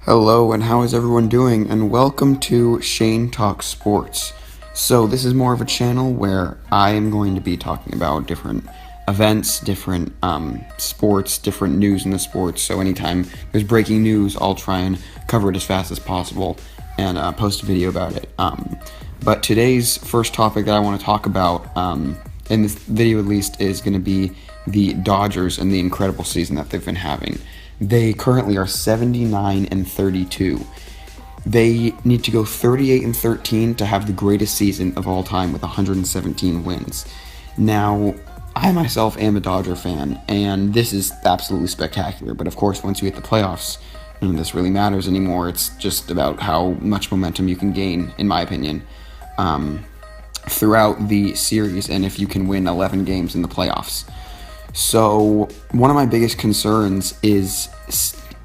Hello, and how is everyone doing? And welcome to Shane Talks Sports. So, this is more of a channel where I am going to be talking about different events, different sports, different news in the sports. So, anytime there's breaking news, I'll try and cover it as fast as possible and post a video about it. But today's first topic that I want to talk about, in this video at least, is going to be the Dodgers and the incredible season that they've been having. They currently are 79-32. They need to go 38-13 to have the greatest season of all time with 117 wins. Now, I myself am a Dodger fan, and this is absolutely spectacular. But of course, once you hit the playoffs, none of this really matters anymore. It's just about how much momentum you can gain, in my opinion, throughout the series, and if you can win 11 games in the playoffs. So, one of my biggest concerns is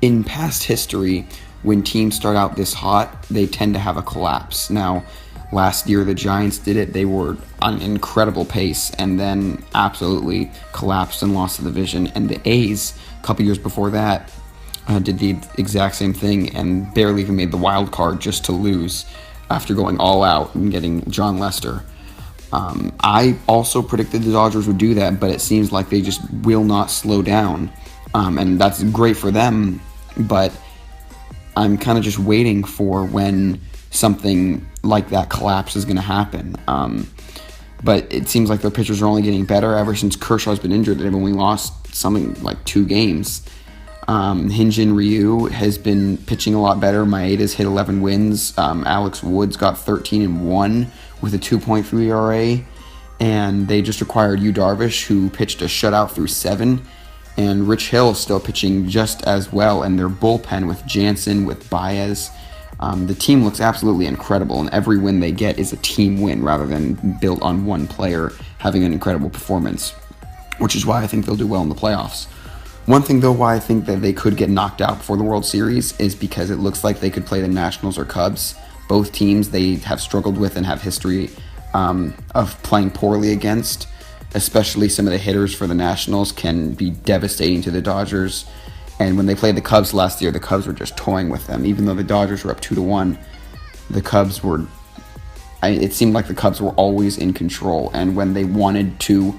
in past history, when teams start out this hot, they tend to have a collapse. Now, last year the Giants did it. They were on an incredible pace and then absolutely collapsed and lost the division. And the A's, a couple years before that, did the exact same thing and barely even made the wild card just to lose after going all out and getting John Lester. I also predicted the Dodgers would do that, but it seems like they just will not slow down. And that's great for them, but I'm kind of just waiting for when something like that collapse is going to happen. But it seems like their pitchers are only getting better. Ever since Kershaw's been injured, they've only lost something like 2 games. Hyun-Jin Ryu has been pitching a lot better. Maeda's hit 11 wins. Alex Wood's got 13-1 with a 2.3 ERA. And they just acquired Yu Darvish, who pitched a shutout through 7. And Rich Hill is still pitching just as well. And their bullpen with Jansen, with Baez. The team looks absolutely incredible. And every win they get is a team win rather than built on one player having an incredible performance. Which is why I think they'll do well in the playoffs. One thing, though, why I think that they could get knocked out before the World Series is because it looks like they could play the Nationals or Cubs. Both teams they have struggled with and have history of playing poorly against. Especially some of the hitters for the Nationals can be devastating to the Dodgers. And when they played the Cubs last year, the Cubs were just toying with them. Even though the Dodgers were up 2-1, the Cubs were... it seemed like the Cubs were always in control. And when they wanted to...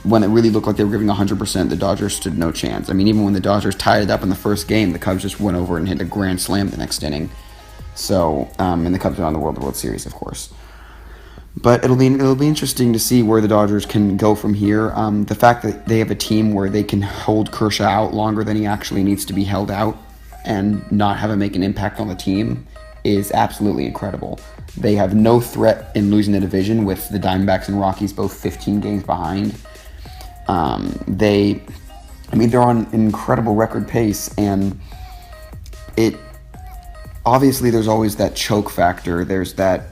when it really looked like they were giving 100%, the Dodgers stood no chance. I mean, even when the Dodgers tied it up in the first game, the Cubs just went over and hit a grand slam the next inning. So, and the Cubs are on the World Series, of course. But it'll be interesting to see where the Dodgers can go from here. The fact that they have a team where they can hold Kershaw out longer than he actually needs to be held out and not have him make an impact on the team is absolutely incredible. They have no threat in losing the division with the Diamondbacks and Rockies both 15 games behind. They're on an incredible record pace, and obviously there's always that choke factor. There's that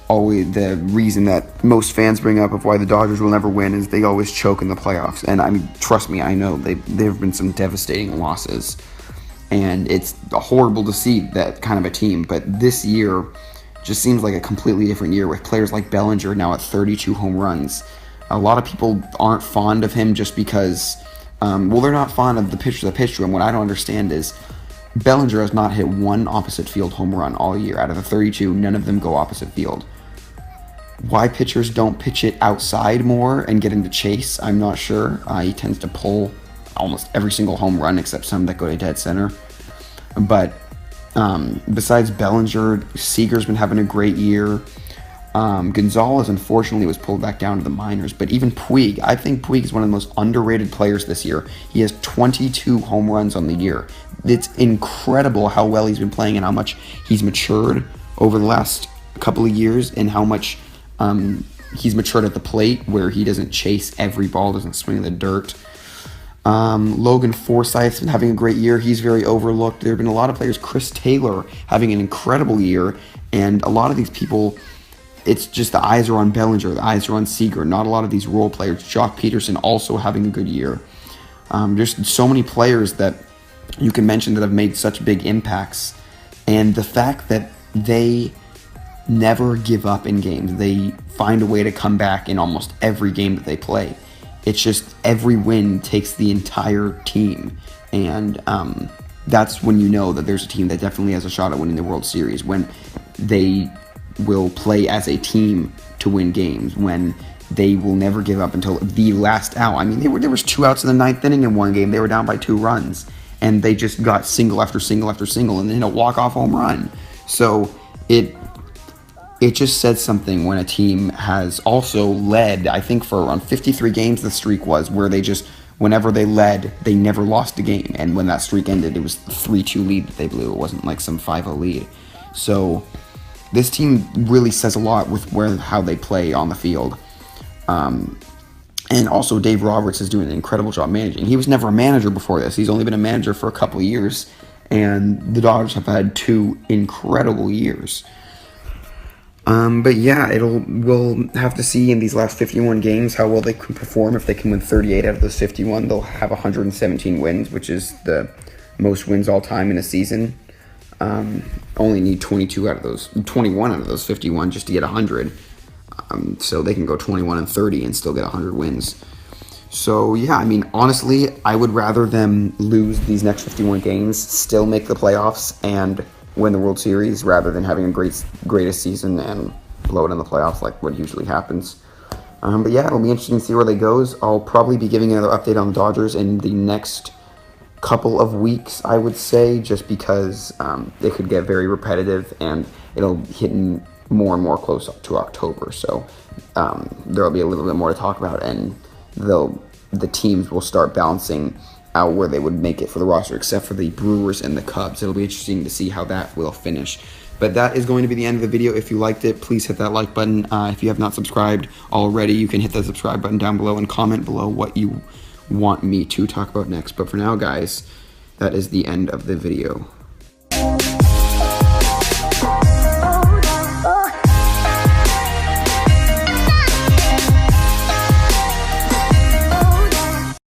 always the reason that most fans bring up of why the Dodgers will never win is they always choke in the playoffs. And I mean, trust me, I know there have been some devastating losses, and it's horrible to see that kind of a team. But this year just seems like a completely different year with players like Bellinger now at 32 home runs. A lot of people aren't fond of him just because, they're not fond of the pitcher that pitched to him. What I don't understand is Bellinger has not hit one opposite field home run all year. Out of the 32, none of them go opposite field. Why pitchers don't pitch it outside more and get into chase, I'm not sure. He tends to pull almost every single home run except some that go to dead center. But besides Bellinger, Seager's been having a great year. Gonzalez, unfortunately, was pulled back down to the minors. But even Puig, I think Puig is one of the most underrated players this year. He has 22 home runs on the year. It's incredible how well he's been playing and how much he's matured over the last couple of years and how much he's matured at the plate where he doesn't chase every ball, doesn't swing in the dirt. Logan Forsythe's been having a great year. He's very overlooked. There have been a lot of players. Chris Taylor having an incredible year. And a lot of these people... it's just the eyes are on Bellinger, the eyes are on Seager, not a lot of these role players. Jock Peterson also having a good year. There's so many players that you can mention that have made such big impacts. And the fact that they never give up in games, they find a way to come back in almost every game that they play. It's just every win takes the entire team. And that's when you know that there's a team that definitely has a shot at winning the World Series, when they will play as a team to win games, when they will never give up until the last out. I mean, there was 2 outs in the 9th inning in one game. They were down by 2 runs, and they just got single after single after single, and then a walk-off home run. So it just says something when a team has also led, I think for around 53 games the streak was, where they just, whenever they led, they never lost a game. And when that streak ended, it was a 3-2 lead that they blew. It wasn't like some 5-0 lead. So this team really says a lot with how they play on the field. And also Dave Roberts is doing an incredible job managing. He was never a manager before this. He's only been a manager for a couple of years, and the Dodgers have had 2 incredible years. But yeah, we'll have to see in these last 51 games how well they can perform. If they can win 38 out of those 51, they'll have 117 wins, which is the most wins all time in a season. Only need 21 out of those 51 just to get 100. So they can go 21-30 and still get 100 wins. So yeah, I mean, honestly, I would rather them lose these next 51 games, still make the playoffs, and win the World Series, rather than having a greatest season and blow it in the playoffs like what usually happens. But yeah, it'll be interesting to see where they goes. I'll probably be giving another update on the Dodgers in the next couple of weeks, I would say, just because it could get very repetitive and it'll hit more and more close up to October. So there'll be a little bit more to talk about, and the teams will start balancing out where they would make it for the roster, except for the Brewers and the Cubs. It'll be interesting to see how that will finish. But that is going to be the end of the video. If you liked it, please hit that like button. If you have not subscribed already, you can hit the subscribe button down below and comment below what you want me to talk about next. But for now, guys, that is the end of the video.